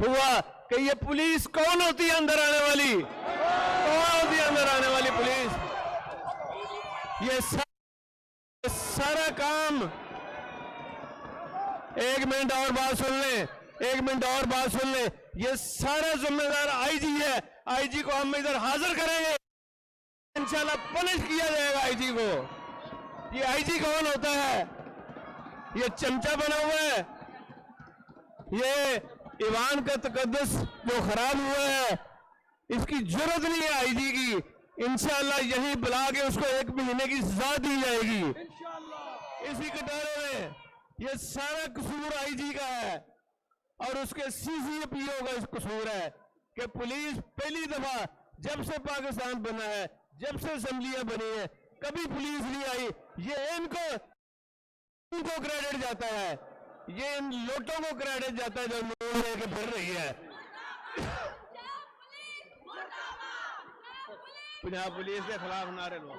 हुआ कि ये पुलिस कौन होती है अंदर आने वाली, कौन होती है अंदर आने वाली पुलिस। ये सारा काम, एक मिनट और बात सुन ले, एक मिनट और बात सुन ले, ये सारा जिम्मेदार आईजी है। आईजी को हम इधर हाजिर करेंगे, इंशाल्लाह पनिश किया जाएगा आईजी को। ये आईजी कौन होता है? ये चमचा बना हुआ है, ये ईवान का तकद्दुस जो खराब हुआ है, इसकी जरूरत नहीं है आईजी की। इंशाल्लाह यही बुला के उसको 1 महीने की सजा दी जाएगी इसी कटोरे में। ये सारा कसूर आईजी का है और उसके सीसीपीओ का कसूर है कि पुलिस पहली दफा जब से पाकिस्तान बना है, जब से असेंबलियां बनी है, कभी पुलिस नहीं आई। ये इनको क्रेडिट जाता है, ये इन लोटों को क्रेडिट जाता है जो नूर लेके फिर रही है। पंजाब पुलिस के खिलाफ नारे लो।